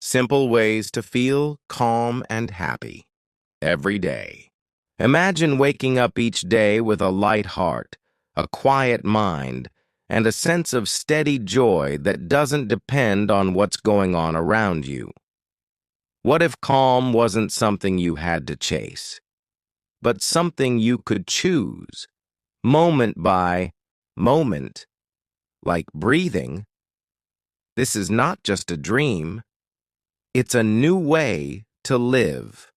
Simple ways to feel calm and happy every day. Imagine waking up each day with a light heart, a quiet mind, and a sense of steady joy that doesn't depend on what's going on around you. What if calm wasn't something you had to chase, but something you could choose, moment by moment, like breathing? This is not just a dream, it's a new way to live.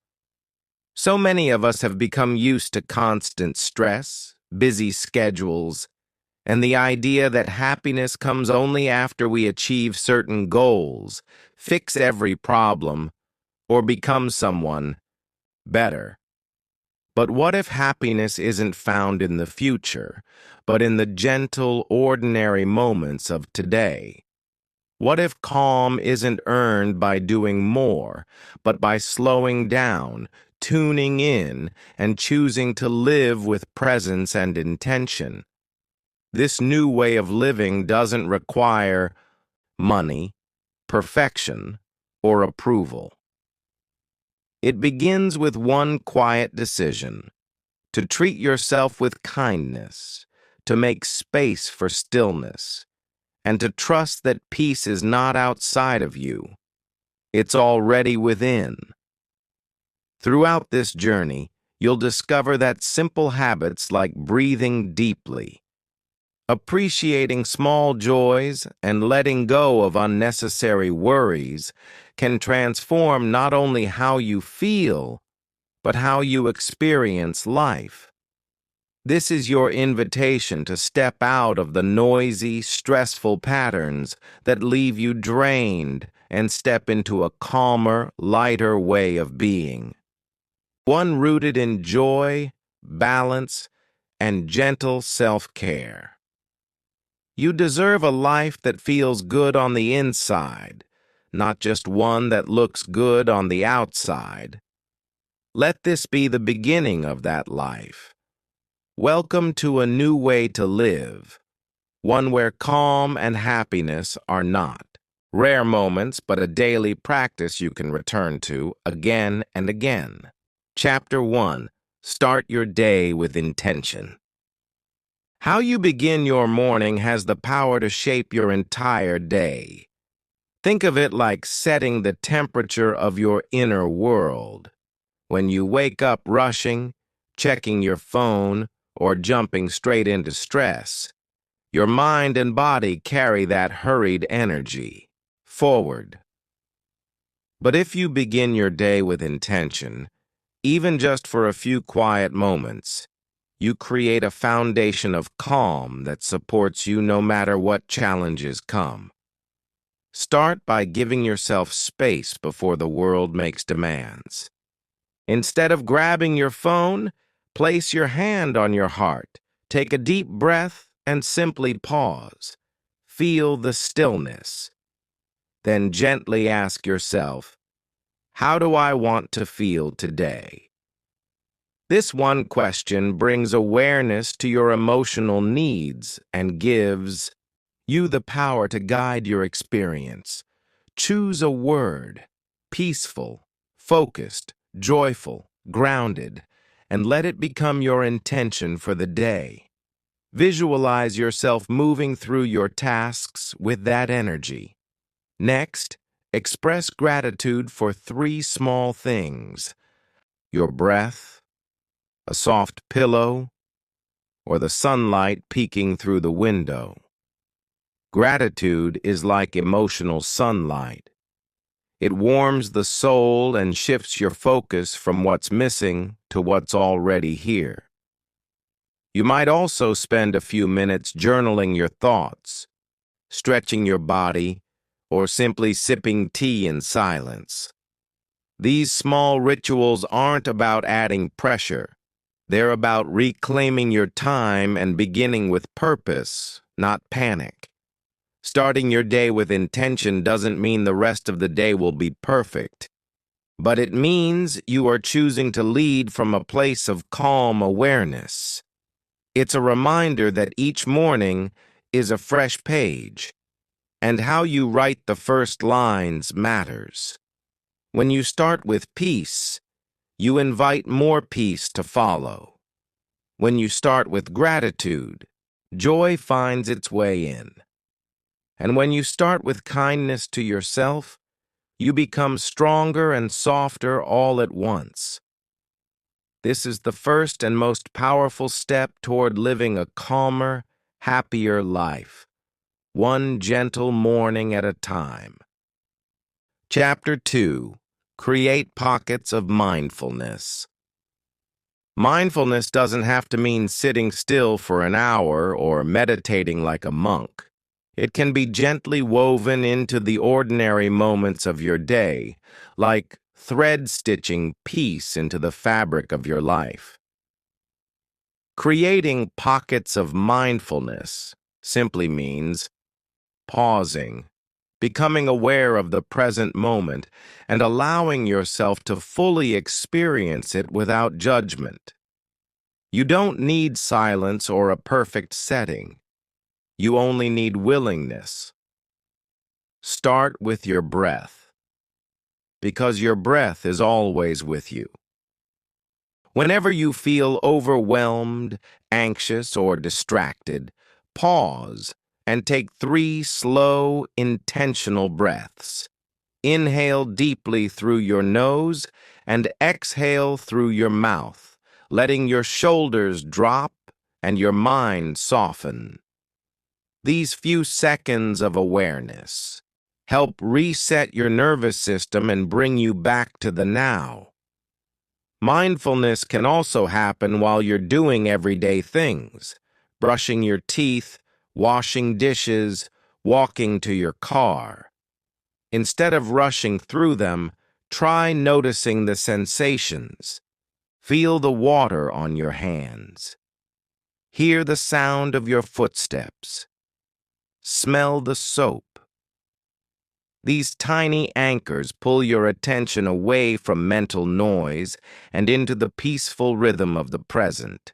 So many of us have become used to constant stress, busy schedules, and the idea that happiness comes only after we achieve certain goals, fix every problem, or become someone better. But what if happiness isn't found in the future, but in the gentle, ordinary moments of today? What if calm isn't earned by doing more, but by slowing down, tuning in, and choosing to live with presence and intention? This new way of living doesn't require money, perfection, or approval. It begins with one quiet decision: to treat yourself with kindness, to make space for stillness, and to trust that peace is not outside of you. It's already within. Throughout this journey, you'll discover that simple habits like breathing deeply, appreciating small joys, and letting go of unnecessary worries can transform not only how you feel, but how you experience life. This is your invitation to step out of the noisy, stressful patterns that leave you drained and step into a calmer, lighter way of being. One rooted in joy, balance, and gentle self-care. You deserve a life that feels good on the inside, not just one that looks good on the outside. Let this be the beginning of that life. Welcome to a new way to live, one where calm and happiness are not rare moments, but a daily practice you can return to again and again. Chapter 1. Start your day with intention. How you begin your morning has the power to shape your entire day. Think of it like setting the temperature of your inner world. When you wake up rushing, checking your phone, or jumping straight into stress, your mind and body carry that hurried energy forward. But if you begin your day with intention, even just for a few quiet moments, you create a foundation of calm that supports you no matter what challenges come. Start by giving yourself space before the world makes demands. Instead of grabbing your phone, place your hand on your heart, take a deep breath, and simply pause. Feel the stillness. Then gently ask yourself, how do I want to feel today? This one question brings awareness to your emotional needs and gives you the power to guide your experience. Choose a word: peaceful, focused, joyful, grounded, and let it become your intention for the day. Visualize yourself moving through your tasks with that energy. Next, express gratitude for 3 small things: your breath, a soft pillow, or the sunlight peeking through the window. Gratitude is like emotional sunlight. It warms the soul and shifts your focus from what's missing to what's already here. You might also spend a few minutes journaling your thoughts, stretching your body, or simply sipping tea in silence. These small rituals aren't about adding pressure. They're about reclaiming your time and beginning with purpose, not panic. Starting your day with intention doesn't mean the rest of the day will be perfect, but it means you are choosing to lead from a place of calm awareness. It's a reminder that each morning is a fresh page, And how you write the first lines matters. When you start with peace, you invite more peace to follow. When you start with gratitude, joy finds its way in. And when you start with kindness to yourself, you become stronger and softer all at once. This is the first and most powerful step toward living a calmer, happier life, one gentle morning at a time. Chapter 2. Create Pockets of Mindfulness. Mindfulness doesn't have to mean sitting still for an hour or meditating like a monk. It can be gently woven into the ordinary moments of your day, like thread stitching peace into the fabric of your life. Creating pockets of mindfulness simply means pausing, becoming aware of the present moment, and allowing yourself to fully experience it without judgment. You don't need silence or a perfect setting. You only need willingness. Start with your breath, because your breath is always with you. Whenever you feel overwhelmed, anxious, or distracted, pause and take 3 slow, intentional breaths. Inhale deeply through your nose and exhale through your mouth, letting your shoulders drop and your mind soften. These few seconds of awareness help reset your nervous system and bring you back to the now. Mindfulness can also happen while you're doing everyday things, brushing your teeth, washing dishes, walking to your car. Instead of rushing through them, try noticing the sensations. Feel the water on your hands. Hear the sound of your footsteps. Smell the soap. These tiny anchors pull your attention away from mental noise and into the peaceful rhythm of the present.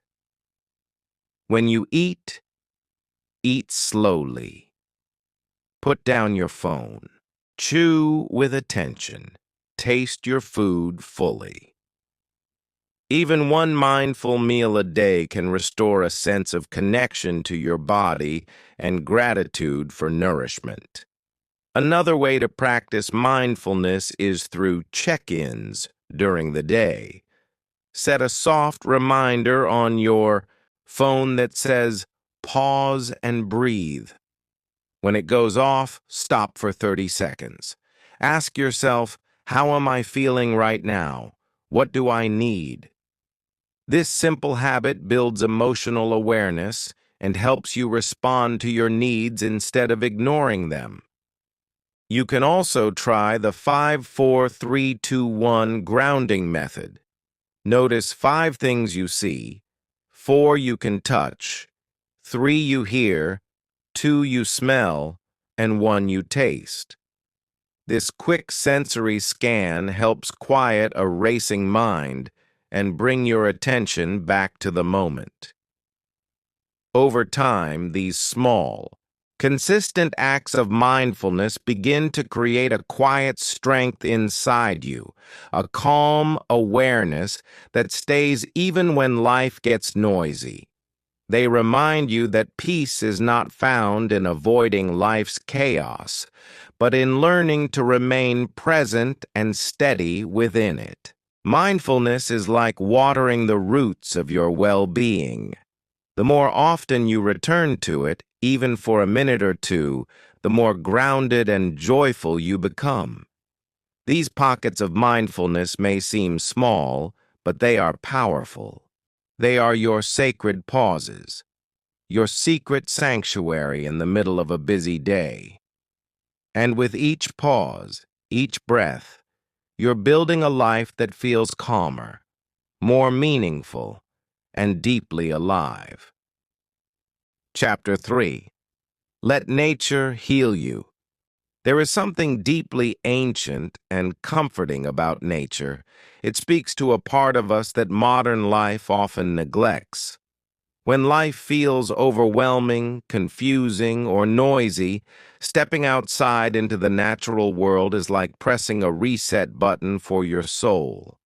When you eat, eat slowly. Put down your phone. Chew with attention. Taste your food fully. Even one mindful meal a day can restore a sense of connection to your body and gratitude for nourishment. Another way to practice mindfulness is through check-ins during the day. Set a soft reminder on your phone that says, "Pause and breathe." When it goes off, stop for 30 seconds. Ask yourself, how am I feeling right now? What do I need? This simple habit builds emotional awareness and helps you respond to your needs instead of ignoring them. You can also try the 5-4-3-2-1 grounding method. Notice 5 things you see, 4 you can touch, 3 you hear, 2 you smell, and 1 you taste. This quick sensory scan helps quiet a racing mind and bring your attention back to the moment. Over time, these small, consistent acts of mindfulness begin to create a quiet strength inside you, a calm awareness that stays even when life gets noisy. They remind you that peace is not found in avoiding life's chaos, but in learning to remain present and steady within it. Mindfulness is like watering the roots of your well-being. The more often you return to it, even for a minute or two, the more grounded and joyful you become. These pockets of mindfulness may seem small, but they are powerful. They are your sacred pauses, your secret sanctuary in the middle of a busy day. And with each pause, each breath, you're building a life that feels calmer, more meaningful, and deeply alive. Chapter 3. Let nature heal you. There is something deeply ancient and comforting about nature. It speaks to a part of us that modern life often neglects. When life feels overwhelming, confusing, or noisy, Stepping outside into the natural world is like pressing a reset button for your soul.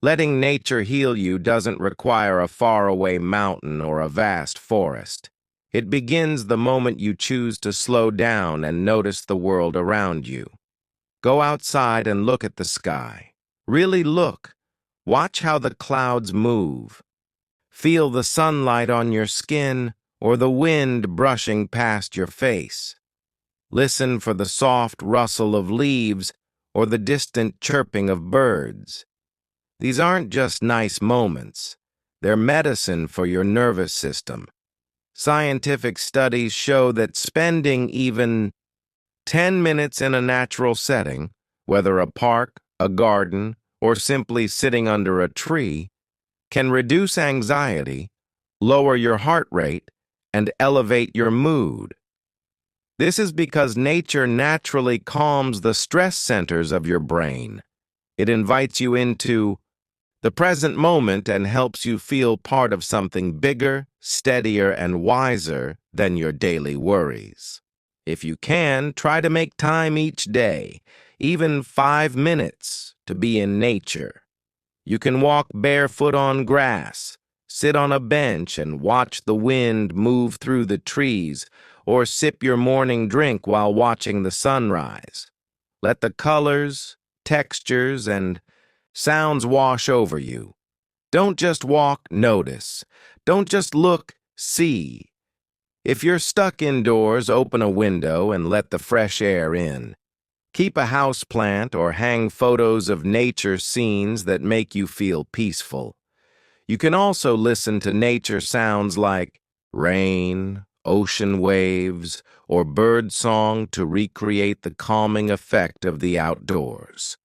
Letting nature heal you doesn't require a faraway mountain or a vast forest. It begins the moment you choose to slow down and notice the world around you. Go outside and look at the sky. Really look. Watch how the clouds move. Feel the sunlight on your skin or the wind brushing past your face. Listen for the soft rustle of leaves or the distant chirping of birds. These aren't just nice moments. They're medicine for your nervous system. Scientific studies show that spending even 10 minutes in a natural setting, whether a park, a garden, or simply sitting under a tree, can reduce anxiety, lower your heart rate, and elevate your mood. This is because nature naturally calms the stress centers of your brain. It invites you into the present moment and helps you feel part of something bigger, steadier, and wiser than your daily worries. If you can, try to make time each day, even 5 minutes, to be in nature. You can walk barefoot on grass, sit on a bench and watch the wind move through the trees, or sip your morning drink while watching the sunrise. Let the colors, textures, and sounds wash over you. Don't just walk, notice. Don't just look, see. If you're stuck indoors, open a window and let the fresh air in. Keep a house plant or hang photos of nature scenes that make you feel peaceful. You can also listen to nature sounds like rain, ocean waves, or bird song to recreate the calming effect of the outdoors.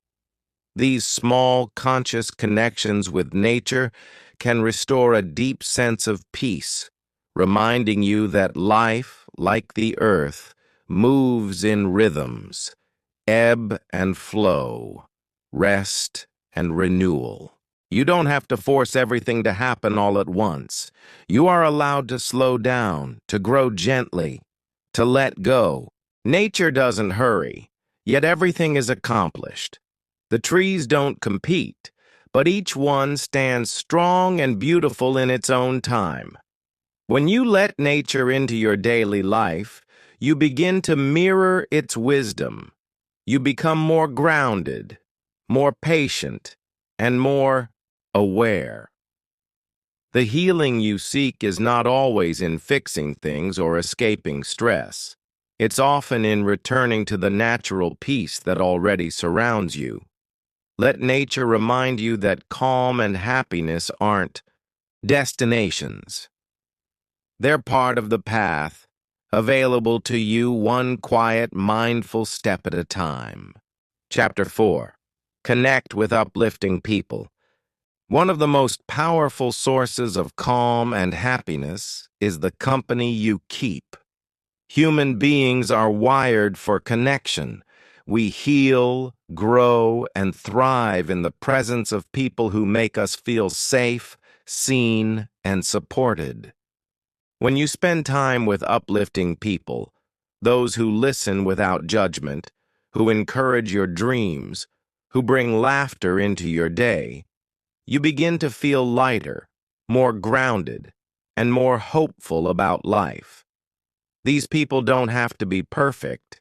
These small, conscious connections with nature can restore a deep sense of peace, reminding you that life, like the earth, moves in rhythms, ebb and flow, rest and renewal. You don't have to force everything to happen all at once. You are allowed to slow down, to grow gently, to let go. Nature doesn't hurry, yet everything is accomplished. The trees don't compete, but each one stands strong and beautiful in its own time. When you let nature into your daily life, you begin to mirror its wisdom. You become more grounded, more patient, and more aware. The healing you seek is not always in fixing things or escaping stress. It's often in returning to the natural peace that already surrounds you. Let nature remind you that calm and happiness aren't destinations. They're part of the path, available to you one quiet, mindful step at a time. Chapter 4. Connect with uplifting people. One of the most powerful sources of calm and happiness is the company you keep. Human beings are wired for connection. We heal, grow, and thrive in the presence of people who make us feel safe, seen, and supported. When you spend time with uplifting people, those who listen without judgment, who encourage your dreams, who bring laughter into your day, you begin to feel lighter, more grounded, and more hopeful about life. These people don't have to be perfect,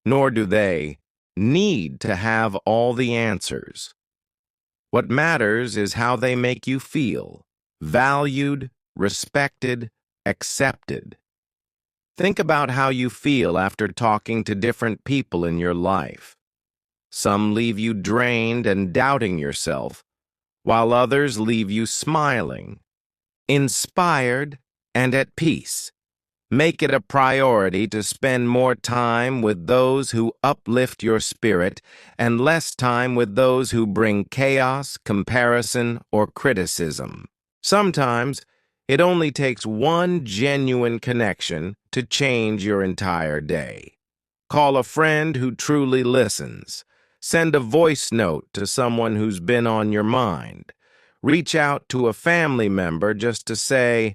nor do they need to have all the answers. What matters is how they make you feel, valued, respected, accepted. Think about how you feel after talking to different people in your life. Some leave you drained and doubting yourself, while others leave you smiling, inspired, and at peace. Make it a priority to spend more time with those who uplift your spirit and less time with those who bring chaos, comparison, or criticism. Sometimes, it only takes one genuine connection to change your entire day. Call a friend who truly listens. Send a voice note to someone who's been on your mind. Reach out to a family member just to say,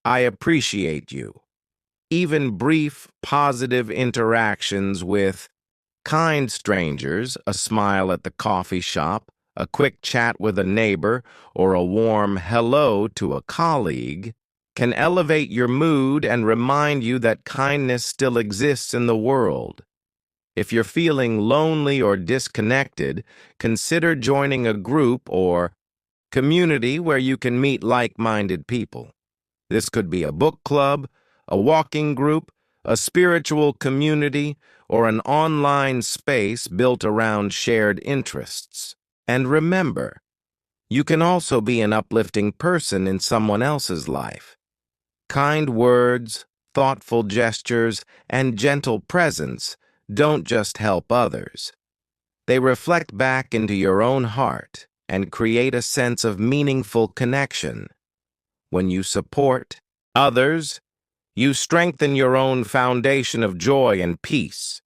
"I appreciate you." even brief, positive interactions with kind strangers, a smile at the coffee shop, a quick chat with a neighbor, or a warm hello to a colleague, can elevate your mood and remind you that kindness still exists in the world. If you're feeling lonely or disconnected, consider joining a group or community where you can meet like-minded people. This could be a book club, a walking group, a spiritual community, or an online space built around shared interests. And remember, you can also be an uplifting person in someone else's life. Kind words, thoughtful gestures, and gentle presence don't just help others. They reflect back into your own heart and create a sense of meaningful connection. When you support others, you strengthen your own foundation of joy and peace.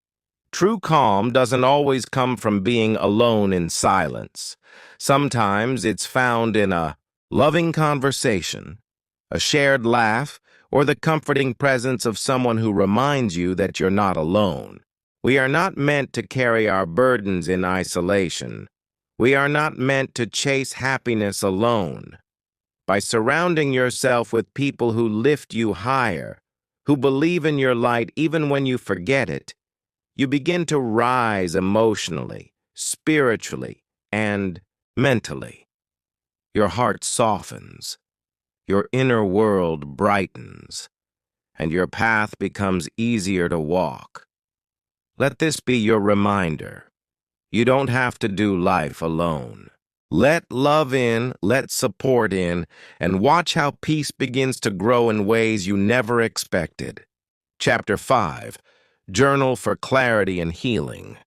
True calm doesn't always come from being alone in silence. Sometimes it's found in a loving conversation, a shared laugh, or the comforting presence of someone who reminds you that you're not alone. We are not meant to carry our burdens in isolation. We are not meant to chase happiness alone. By surrounding yourself with people who lift you higher, who believe in your light even when you forget it, you begin to rise emotionally, spiritually, and mentally. Your heart softens, your inner world brightens, and your path becomes easier to walk. Let this be your reminder. You don't have to do life alone. Let love in, let support in, and watch how peace begins to grow in ways you never expected. Chapter 5. Journal for Clarity and Healing.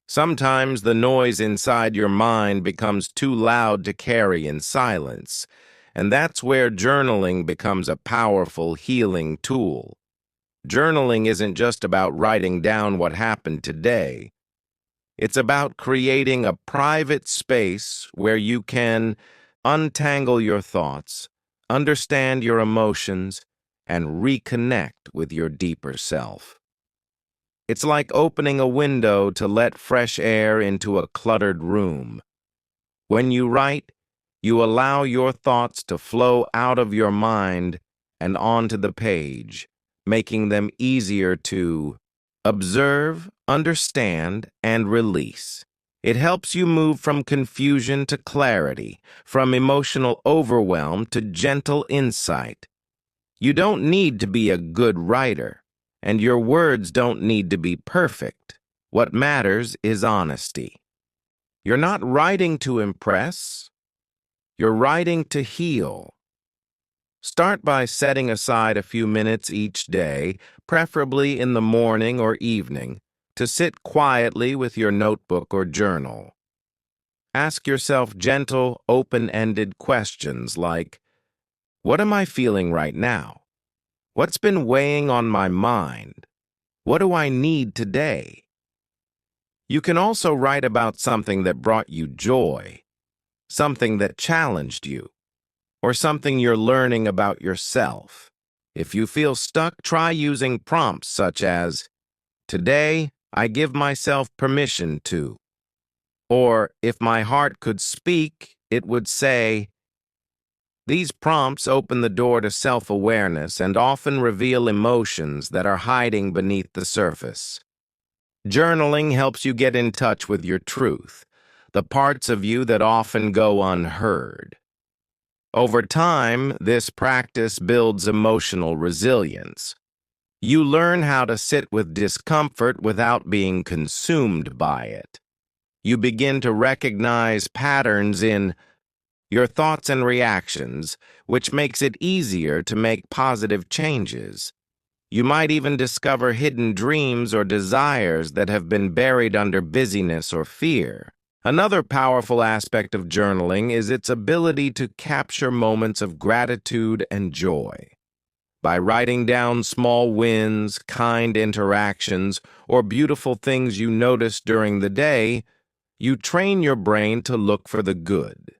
Sometimes the noise inside your mind becomes too loud to carry in silence, and that's where journaling becomes a powerful healing tool. Journaling isn't just about writing down what happened today. It's about creating a private space where you can untangle your thoughts, understand your emotions, and reconnect with your deeper self. It's like opening a window to let fresh air into a cluttered room. When you write, you allow your thoughts to flow out of your mind and onto the page, making them easier to observe, understand, and release. It helps you move from confusion to clarity, from emotional overwhelm to gentle insight. You don't need to be a good writer, and your words don't need to be perfect. What matters is honesty. You're not writing to impress, you're writing to heal. Start by setting aside a few minutes each day, preferably in the morning or evening, to sit quietly with your notebook or journal. Ask yourself gentle, open-ended questions like, what am I feeling right now? What's been weighing on my mind? What do I need today? You can also write about something that brought you joy, something that challenged you, or something you're learning about yourself. If you feel stuck, try using prompts such as, today, I give myself permission to. Or, if my heart could speak, it would say. These prompts open the door to self-awareness and often reveal emotions that are hiding beneath the surface. Journaling helps you get in touch with your truth, the parts of you that often go unheard. Over time, this practice builds emotional resilience. You learn how to sit with discomfort without being consumed by it. You begin to recognize patterns in your thoughts and reactions, which makes it easier to make positive changes. You might even discover hidden dreams or desires that have been buried under busyness or fear. Another powerful aspect of journaling is its ability to capture moments of gratitude and joy. By writing down small wins, kind interactions, or beautiful things you noticed during the day, you train your brain to look for the good.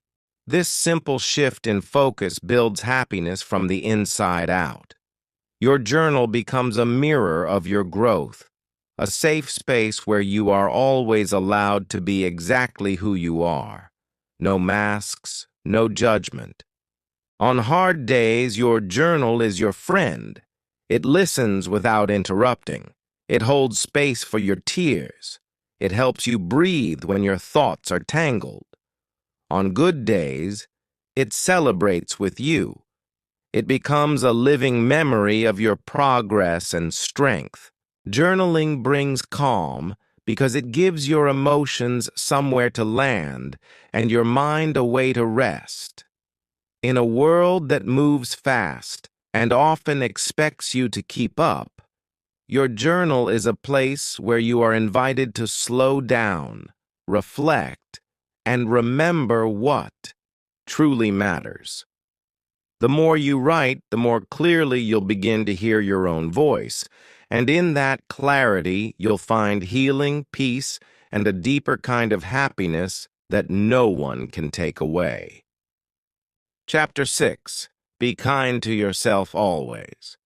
This simple shift in focus builds happiness from the inside out. Your journal becomes a mirror of your growth, a safe space where you are always allowed to be exactly who you are. No masks, no judgment. On hard days, your journal is your friend. It listens without interrupting. It holds space for your tears. It helps you breathe when your thoughts are tangled. On good days, it celebrates with you. It becomes a living memory of your progress and strength. Journaling brings calm because it gives your emotions somewhere to land and your mind a way to rest. In a world that moves fast and often expects you to keep up, your journal is a place where you are invited to slow down, reflect, and remember what truly matters. The more you write, the more clearly you'll begin to hear your own voice, and in that clarity, you'll find healing, peace, and a deeper kind of happiness that no one can take away. Chapter 6. Be kind to yourself always.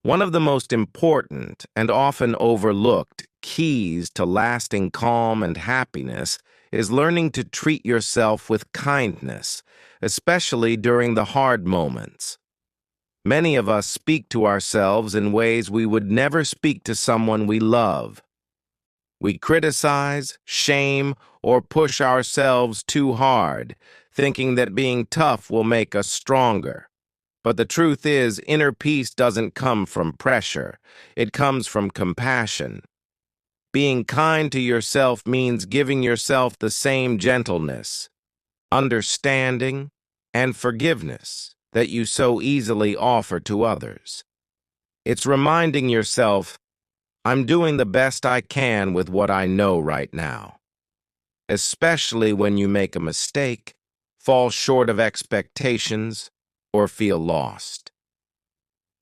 One of the most important and often overlooked keys to lasting calm and happiness is learning to treat yourself with kindness, especially during the hard moments. Many of us speak to ourselves in ways we would never speak to someone we love. We criticize, shame, or push ourselves too hard, thinking that being tough will make us stronger. But the truth is, inner peace doesn't come from pressure. It comes from compassion. Being kind to yourself means giving yourself the same gentleness, understanding, and forgiveness that you so easily offer to others. It's reminding yourself, I'm doing the best I can with what I know right now. Especially when you make a mistake, fall short of expectations, or feel lost.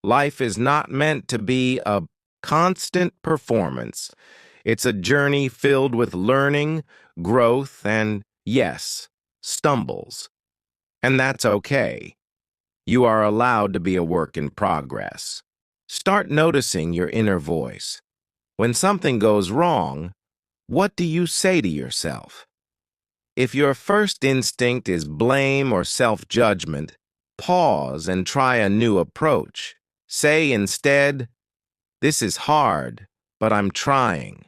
Life is not meant to be a constant performance. It's a journey filled with learning, growth, and, yes, stumbles. And that's okay. You are allowed to be a work in progress. Start noticing your inner voice. When something goes wrong, what do you say to yourself? If your first instinct is blame or self-judgment, pause and try a new approach. Say instead, "This is hard, but I'm trying.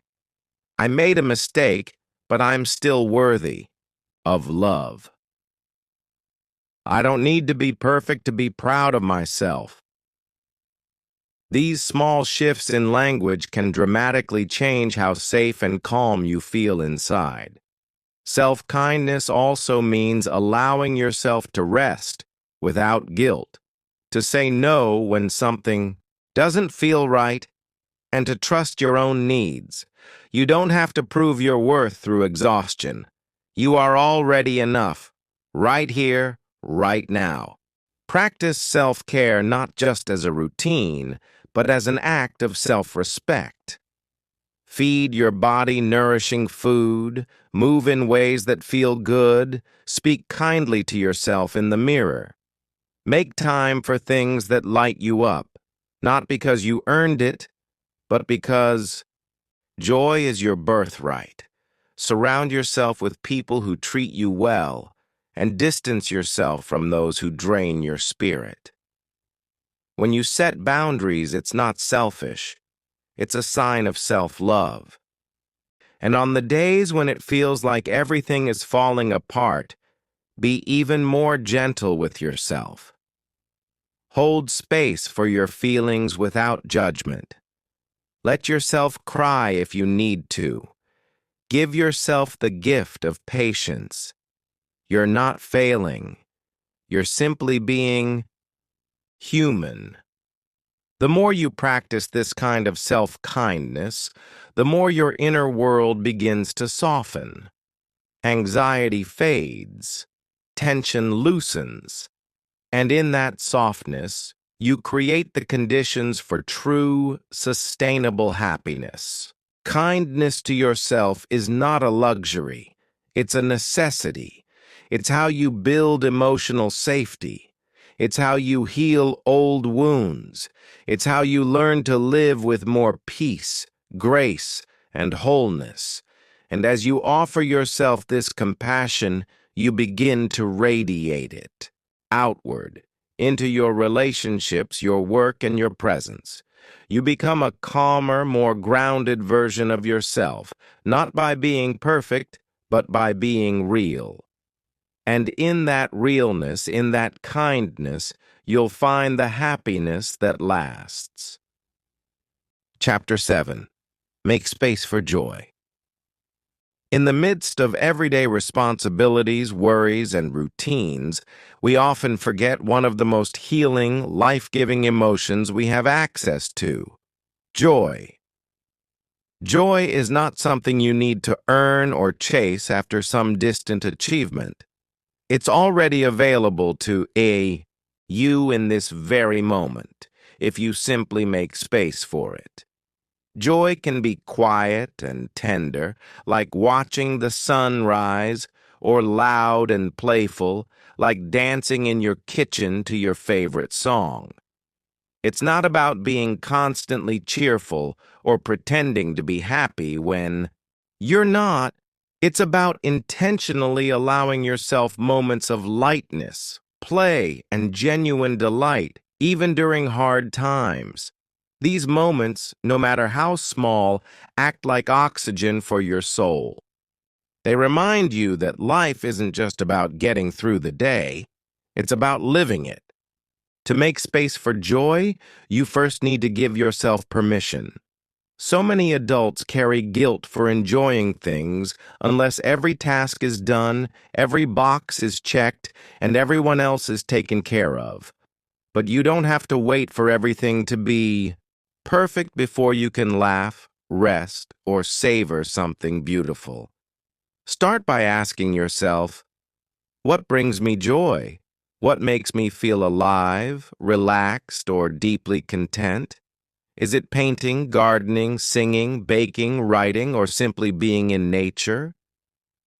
I made a mistake, but I'm still worthy of love. I don't need to be perfect to be proud of myself." These small shifts in language can dramatically change how safe and calm you feel inside. Self-kindness also means allowing yourself to rest without guilt, to say no when something doesn't feel right, and to trust your own needs. You don't have to prove your worth through exhaustion. You are already enough, right here, right now. Practice self-care not just as a routine, but as an act of self-respect. Feed your body nourishing food, move in ways that feel good, speak kindly to yourself in the mirror. Make time for things that light you up, not because you earned it, but because joy is your birthright. Surround yourself with people who treat you well, and distance yourself from those who drain your spirit. When you set boundaries, it's not selfish. It's a sign of self-love. And on the days when it feels like everything is falling apart, be even more gentle with yourself. Hold space for your feelings without judgment. Let yourself cry if you need to. Give yourself the gift of patience. You're not failing. You're simply being human. The more you practice this kind of self-kindness, the more your inner world begins to soften. Anxiety fades, tension loosens, and in that softness, you create the conditions for true, sustainable happiness. Kindness to yourself is not a luxury. It's a necessity. It's how you build emotional safety. It's how you heal old wounds. It's how you learn to live with more peace, grace, and wholeness. And as you offer yourself this compassion, you begin to radiate it outward into your relationships, your work, and your presence. You become a calmer, more grounded version of yourself, not by being perfect, but by being real. And in that realness, in that kindness, you'll find the happiness that lasts. Chapter 7. Make space for joy. In the midst of everyday responsibilities, worries, and routines, we often forget one of the most healing, life-giving emotions we have access to: joy. Joy is not something you need to earn or chase after some distant achievement. It's already available to you in this very moment, if you simply make space for it. Joy can be quiet and tender, like watching the sun rise, or loud and playful, like dancing in your kitchen to your favorite song. It's not about being constantly cheerful or pretending to be happy when you're not. It's about intentionally allowing yourself moments of lightness, play, and genuine delight, even during hard times. These moments, no matter how small, act like oxygen for your soul. They remind you that life isn't just about getting through the day, it's about living it. To make space for joy, you first need to give yourself permission. So many adults carry guilt for enjoying things unless every task is done, every box is checked, and everyone else is taken care of. But you don't have to wait for everything to be perfect before you can laugh, rest, or savor something beautiful. Start by asking yourself, what brings me joy? What makes me feel alive, relaxed, or deeply content? Is it painting, gardening, singing, baking, writing, or simply being in nature?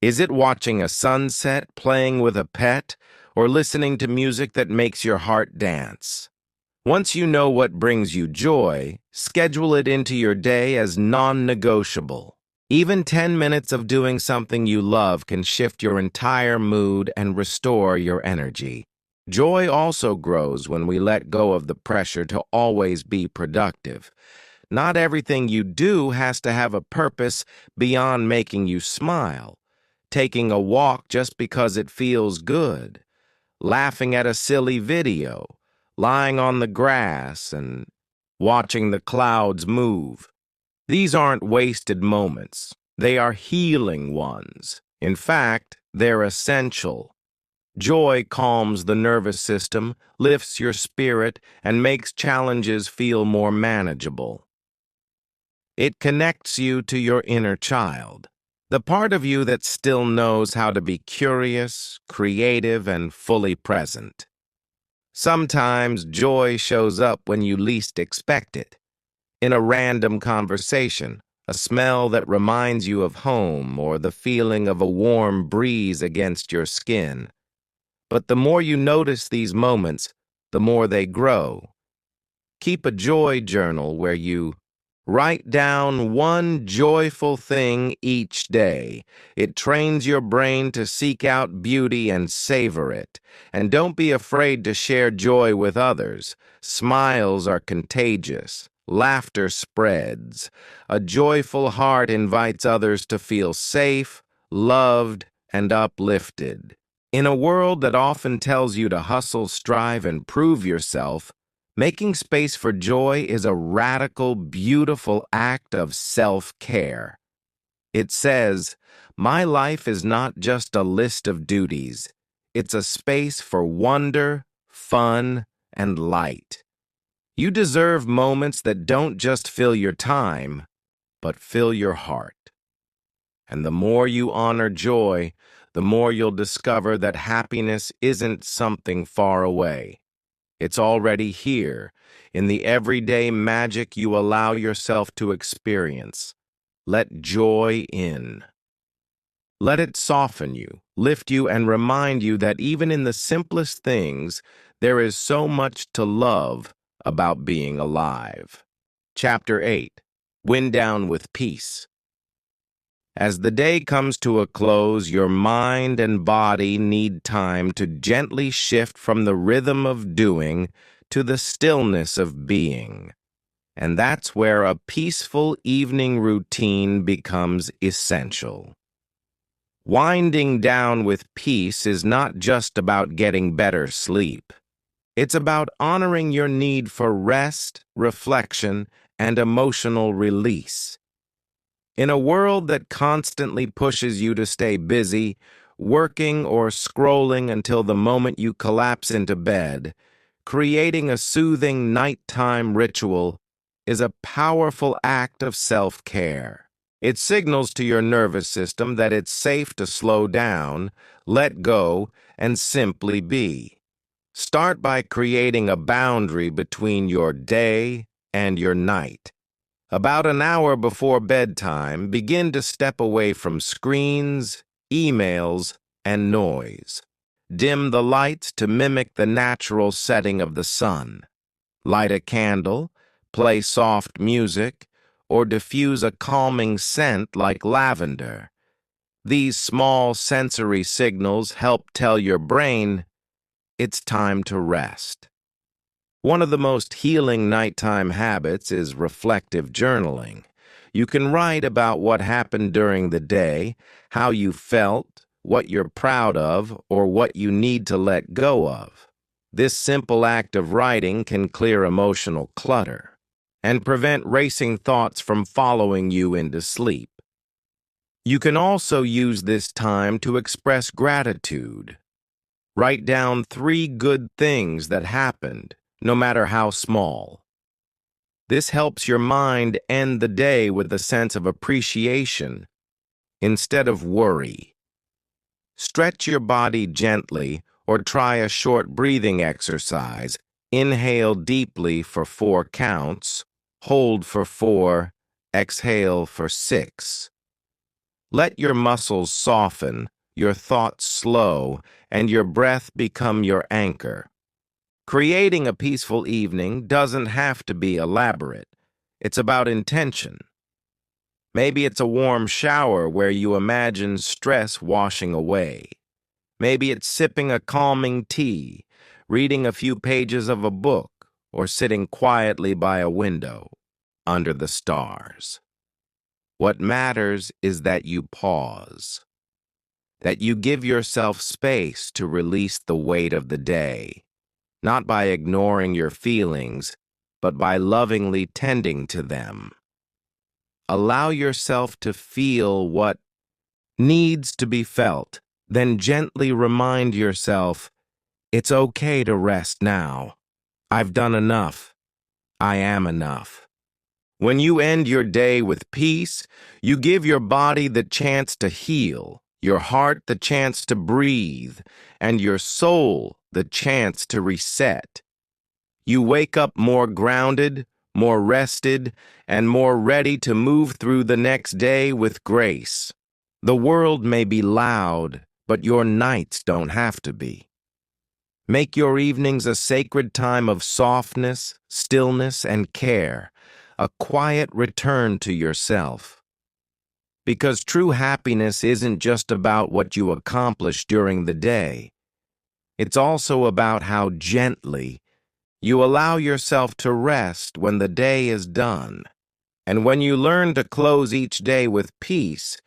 Is it watching a sunset, playing with a pet, or listening to music that makes your heart dance? Once you know what brings you joy, schedule it into your day as non-negotiable. Even 10 minutes of doing something you love can shift your entire mood and restore your energy. Joy also grows when we let go of the pressure to always be productive. Not everything you do has to have a purpose beyond making you smile. Taking a walk just because it feels good. Laughing at a silly video. Lying on the grass and watching the clouds move. These aren't wasted moments. They are healing ones. In fact, they're essential. Joy calms the nervous system, lifts your spirit, and makes challenges feel more manageable. It connects you to your inner child, the part of you that still knows how to be curious, creative, and fully present. Sometimes joy shows up when you least expect it. In a random conversation, a smell that reminds you of home, or the feeling of a warm breeze against your skin. But the more you notice these moments, the more they grow. Keep a joy journal where you write down one joyful thing each day. It trains your brain to seek out beauty and savor it. And don't be afraid to share joy with others. Smiles are contagious. Laughter spreads. A joyful heart invites others to feel safe, loved, and uplifted. In a world that often tells you to hustle, strive, and prove yourself, making space for joy is a radical, beautiful act of self-care. It says, "My life is not just a list of duties. It's a space for wonder, fun, and light." You deserve moments that don't just fill your time, but fill your heart. And the more you honor joy, the more you'll discover that happiness isn't something far away. It's already here, in the everyday magic you allow yourself to experience. Let joy in. Let it soften you, lift you, and remind you that even in the simplest things, There is so much to love about being alive. Chapter 8. Wind Down with Peace. As the day comes to a close, your mind and body need time to gently shift from the rhythm of doing to the stillness of being. And that's where a peaceful evening routine becomes essential. Winding down with peace is not just about getting better sleep. It's about honoring your need for rest, reflection, and emotional release. In a world that constantly pushes you to stay busy, working or scrolling until the moment you collapse into bed, creating a soothing nighttime ritual is a powerful act of self-care. It signals to your nervous system that it's safe to slow down, let go, and simply be. Start by creating a boundary between your day and your night. About an hour before bedtime, begin to step away from screens, emails, and noise. Dim the lights to mimic the natural setting of the sun. Light a candle, play soft music, or diffuse a calming scent like lavender. These small sensory signals help tell your brain it's time to rest. One of the most healing nighttime habits is reflective journaling. You can write about what happened during the day, how you felt, what you're proud of, or what you need to let go of. This simple act of writing can clear emotional clutter and prevent racing thoughts from following you into sleep. You can also use this time to express gratitude. Write down 3 good things that happened, no matter how small. This helps your mind end the day with a sense of appreciation instead of worry. Stretch your body gently or try a short breathing exercise. Inhale deeply for 4 counts, hold for 4, exhale for 6. Let your muscles soften, your thoughts slow, and your breath become your anchor. Creating a peaceful evening doesn't have to be elaborate. It's about intention. Maybe it's a warm shower where you imagine stress washing away. Maybe it's sipping a calming tea, reading a few pages of a book, or sitting quietly by a window under the stars. What matters is that you pause, that you give yourself space to release the weight of the day. Not by ignoring your feelings, but by lovingly tending to them. Allow yourself to feel what needs to be felt, then gently remind yourself, it's okay to rest now. I've done enough. I am enough. When you end your day with peace, you give your body the chance to heal, your heart the chance to breathe, and your soul the chance to reset. You wake up more grounded, more rested, and more ready to move through the next day with grace. The world may be loud, but your nights don't have to be. Make your evenings a sacred time of softness, stillness, and care, a quiet return to yourself. Because true happiness isn't just about what you accomplish during the day. It's also about how gently you allow yourself to rest when the day is done. And when you learn to close each day with peace,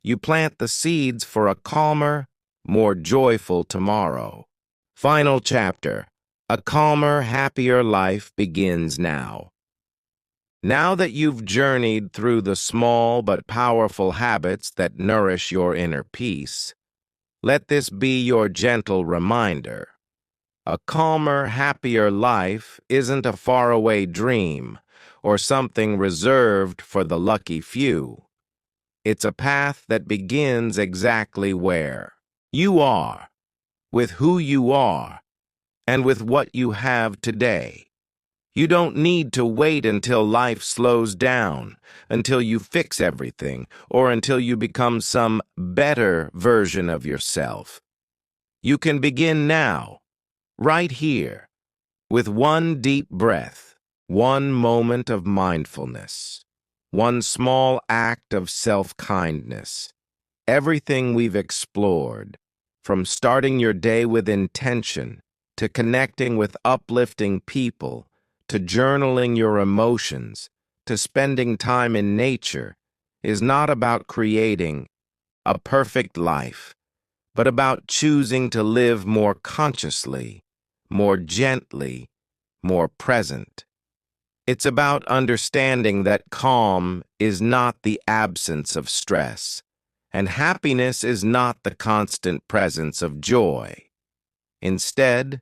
you plant the seeds for a calmer, more joyful tomorrow. Final chapter. A calmer, happier life begins now. Now that you've journeyed through the small but powerful habits that nourish your inner peace, let this be your gentle reminder. A calmer, happier life isn't a faraway dream or something reserved for the lucky few. It's a path that begins exactly where you are, with who you are, and with what you have today. You don't need to wait until life slows down, until you fix everything, or until you become some better version of yourself. You can begin now. right here, with one deep breath, one moment of mindfulness, one small act of self-kindness. Everything we've explored, from starting your day with intention, to connecting with uplifting people, to journaling your emotions, to spending time in nature, is not about creating a perfect life, but about choosing to live more consciously, more gently, more present. It's about understanding that calm is not the absence of stress, and happiness is not the constant presence of joy. Instead,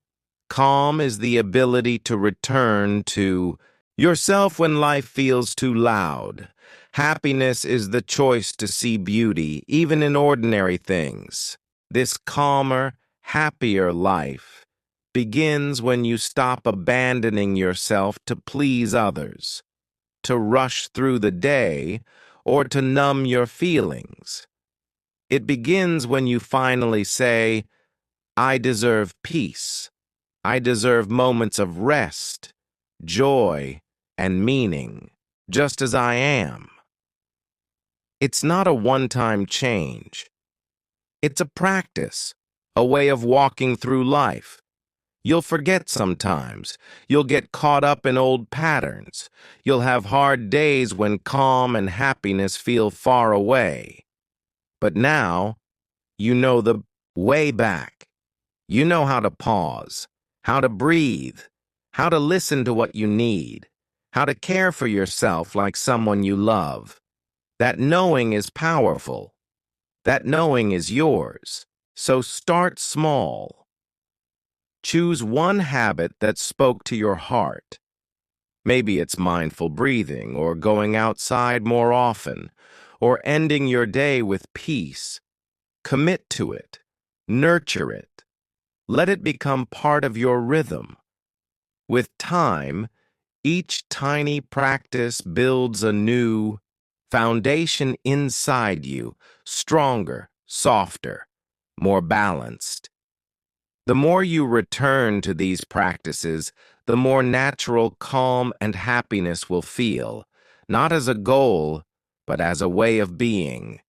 calm is the ability to return to yourself when life feels too loud. Happiness is the choice to see beauty, even in ordinary things. This calmer, happier life begins when you stop abandoning yourself to please others, to rush through the day, or to numb your feelings. It begins when you finally say, I deserve peace. I deserve moments of rest, joy, and meaning, just as I am. It's not a one-time change. It's a practice, a way of walking through life. You'll forget sometimes. You'll get caught up in old patterns. You'll have hard days when calm and happiness feel far away. But now, you know the way back. You know how to pause, how to breathe, how to listen to what you need, how to care for yourself like someone you love. That knowing is powerful. That knowing is yours. So start small. Choose one habit that spoke to your heart. Maybe it's mindful breathing, or going outside more often, or ending your day with peace. Commit to it. Nurture it. Let it become part of your rhythm. With time, each tiny practice builds a new foundation inside you, stronger, softer, more balanced. The more you return to these practices, the more natural calm and happiness will feel, not as a goal, but as a way of being.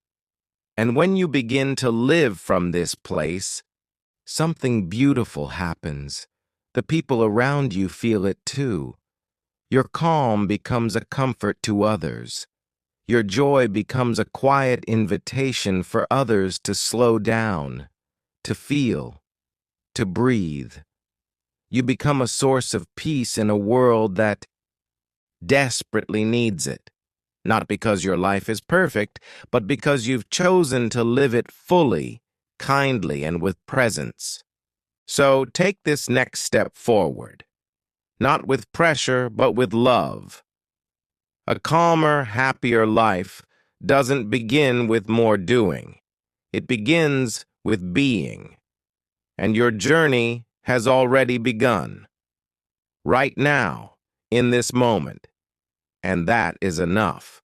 And when you begin to live from this place, something beautiful happens. The people around you feel it too. Your calm becomes a comfort to others. Your joy becomes a quiet invitation for others to slow down, to feel, to breathe. You become a source of peace in a world that desperately needs it. Not because your life is perfect, but because you've chosen to live it fully, kindly, and with presence. So take this next step forward, not with pressure, but with love. A calmer, happier life doesn't begin with more doing. It begins with being. And your journey has already begun. Right now, in this moment. And that is enough.